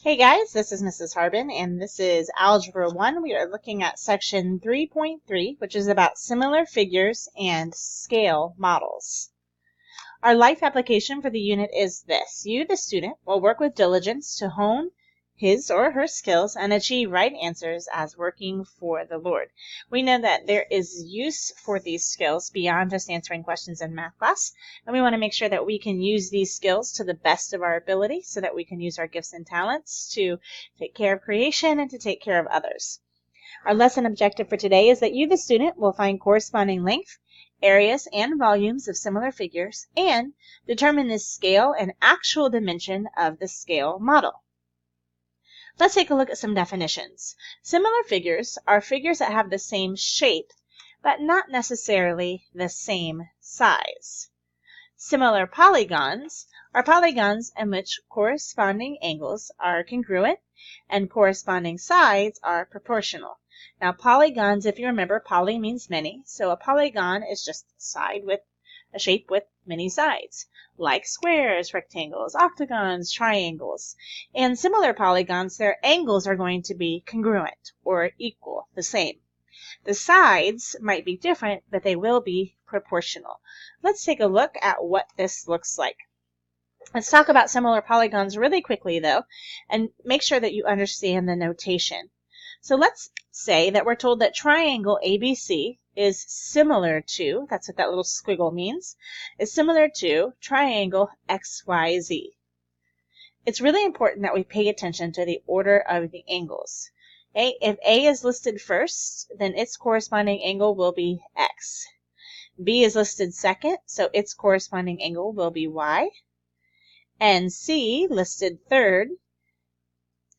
Hey guys, this is Mrs. Harbin, and this is Algebra 1. We are looking at section 3.3, which is about similar figures and scale models. Our life application for the unit is this. You, the student, will work with diligence to hone his or her skills and achieve right answers as working for the Lord. We know that there is use for these skills beyond just answering questions in math class, and we want to make sure that we can use these skills to the best of our ability so that we can use our gifts and talents to take care of creation and to take care of others. Our lesson objective for today is that you, the student, will find corresponding length, areas, and volumes of similar figures and determine the scale and actual dimension of the scale model. Let's take a look at some definitions. Similar figures are figures that have the same shape, but not necessarily the same size. Similar polygons are polygons in which corresponding angles are congruent and corresponding sides are proportional. Now, polygons, if you remember, poly means many, so a polygon is just a shape with many sides, like squares, rectangles, octagons, triangles. And similar polygons, their angles are going to be congruent or equal, the same. The sides might be different, but they will be proportional. Let's take a look at what this looks like. Let's talk about similar polygons really quickly, though, and make sure that you understand the notation. So let's say that we're told that triangle ABC is similar to, that's what that little squiggle means, is similar to triangle XYZ. It's really important that we pay attention to the order of the angles. Okay? If A is listed first, then its corresponding angle will be X. B is listed second, so its corresponding angle will be Y. And C, listed third,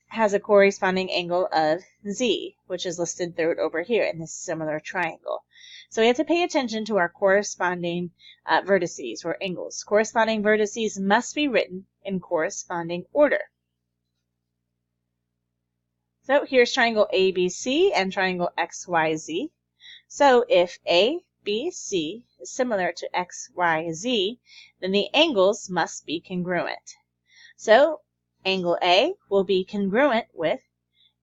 has a corresponding angle of Z, which is listed third over here in this similar triangle. So we have to pay attention to our corresponding vertices or angles. Corresponding vertices must be written in corresponding order. So here's triangle ABC and triangle XYZ. So if ABC is similar to XYZ, then the angles must be congruent. So angle A will be congruent with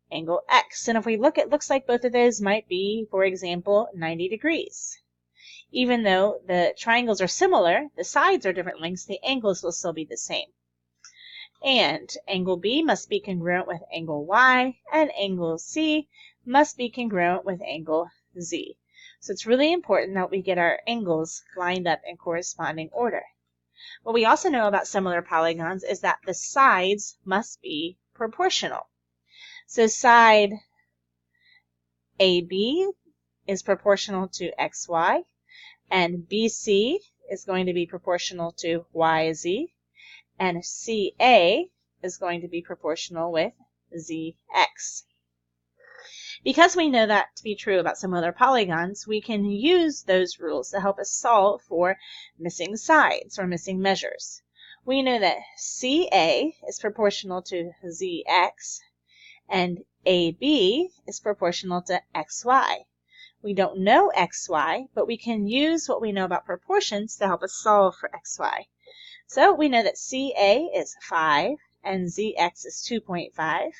angle X. And if we look, it looks like both of those might be, for example, 90 degrees. Even though the triangles are similar, the sides are different lengths, the angles will still be the same. And angle B must be congruent with angle Y, and angle C must be congruent with angle Z. So it's really important that we get our angles lined up in corresponding order. What we also know about similar polygons is that the sides must be proportional. So side AB is proportional to XY, and BC is going to be proportional to YZ, and CA is going to be proportional with ZX. Because we know that to be true about similar polygons, we can use those rules to help us solve for missing sides or missing measures. We know that CA is proportional to ZX and AB is proportional to XY. We don't know XY, but we can use what we know about proportions to help us solve for XY. So we know that CA is 5 and ZX is 2.5.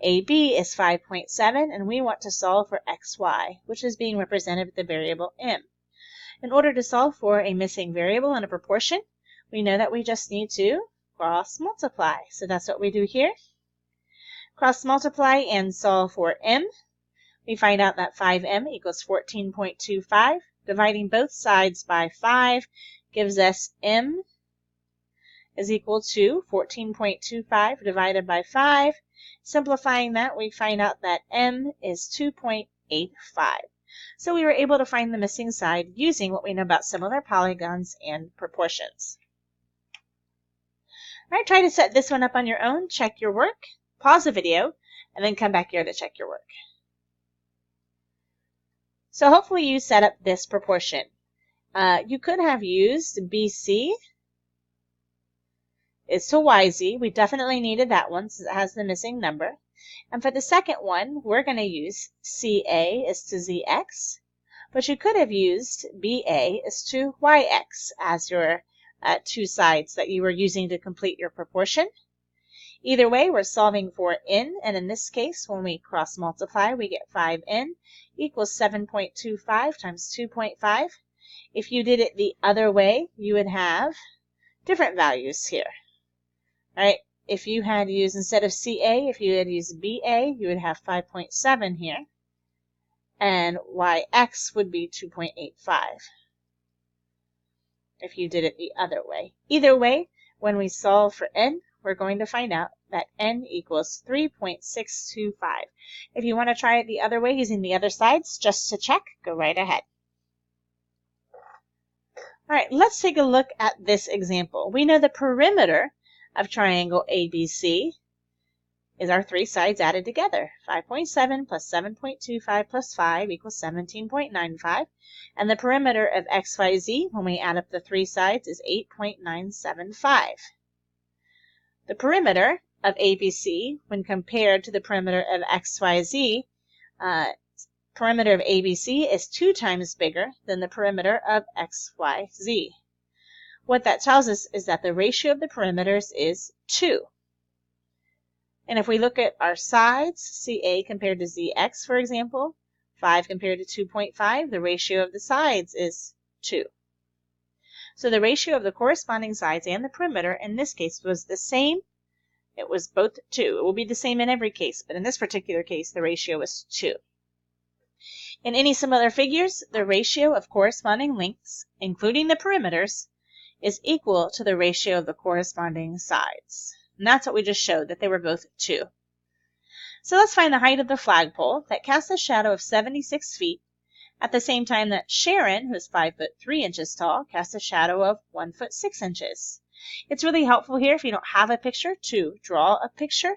AB is 5.7, and we want to solve for XY, which is being represented with the variable m. In order to solve for a missing variable in a proportion, we know that we just need to cross multiply. So that's what we do here. Cross multiply and solve for m. We find out that 5m equals 14.25. Dividing both sides by 5 gives us m is equal to 14.25 divided by 5. Simplifying that, we find out that m is 2.85. So we were able to find the missing side using what we know about similar polygons and proportions. All right, try to set this one up on your own. Check your work, pause the video, and then come back here to check your work. So hopefully you set up this proportion. You could have used BC is to YZ. We definitely needed that one since it has the missing number. And for the second one, we're going to use CA is to ZX. But you could have used BA is to YX as your two sides that you were using to complete your proportion. Either way, we're solving for n, and in this case, when we cross multiply, we get 5n equals 7.25 times 2.5. If you did it the other way, you would have different values here. All right, if you had used, instead of CA, if you had used BA, you would have 5.7 here, and YX would be 2.85 if you did it the other way. Either way, when we solve for n, we're going to find out that n equals 3.625. If you want to try it the other way using the other sides, just to check, go right ahead. All right, let's take a look at this example. We know the perimeter of triangle ABC is our three sides added together. 5.7 plus 7.25 plus 5 equals 17.95. And the perimeter of XYZ, when we add up the three sides, is 8.975. The perimeter of ABC, when compared to the perimeter of XYZ, perimeter of ABC is 2 times bigger than the perimeter of XYZ. What that tells us is that the ratio of the perimeters is 2. And if we look at our sides, CA compared to ZX, for example, 5 compared to 2.5, the ratio of the sides is 2. So the ratio of the corresponding sides and the perimeter in this case was the same. It was both 2. It will be the same in every case, but in this particular case, the ratio was 2. In any similar figures, the ratio of corresponding lengths, including the perimeters, is equal to the ratio of the corresponding sides. And that's what we just showed, that they were both 2. So let's find the height of the flagpole that casts a shadow of 76 feet at the same time that Sharon, who is 5 foot 3 inches tall, casts a shadow of 1 foot 6 inches. It's really helpful here if you don't have a picture to draw a picture.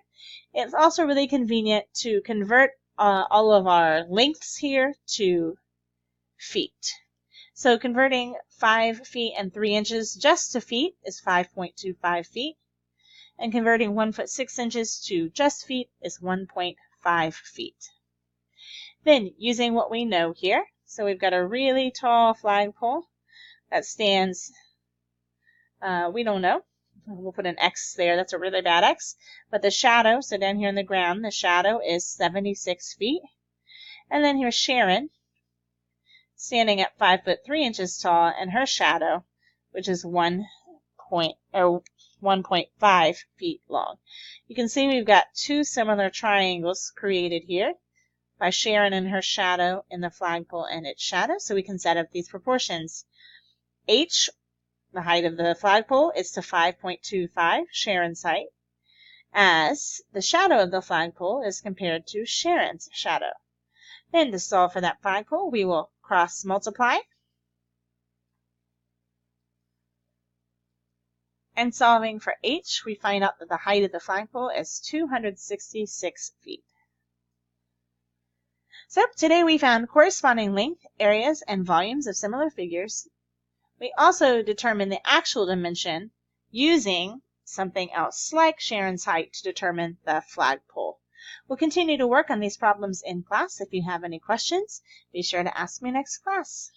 It's also really convenient to convert all of our lengths here to feet. So converting 5 feet and 3 inches just to feet is 5.25 feet. And converting 1 foot 6 inches to just feet is 1.5 feet. Then, using what we know here, so we've got a really tall flagpole that stands, we don't know. We'll put an X there. That's a really bad X. But the shadow, so down here on the ground, the shadow is 76 feet. And then here's Sharon, standing at 5 foot 3 inches tall, and her shadow, which is 1.5 feet long. You can see we've got two similar triangles created here by Sharon and her shadow in the flagpole and its shadow. So we can set up these proportions. H, the height of the flagpole, is to 5.25, Sharon's height, as the shadow of the flagpole is compared to Sharon's shadow. Then to solve for that flagpole, we will cross multiply. And solving for H, we find out that the height of the flagpole is 266 feet. So today we found corresponding length, areas, and volumes of similar figures. We also determined the actual dimension using something else like Sharon's height to determine the flagpole. We'll continue to work on these problems in class. If you have any questions, be sure to ask me next class.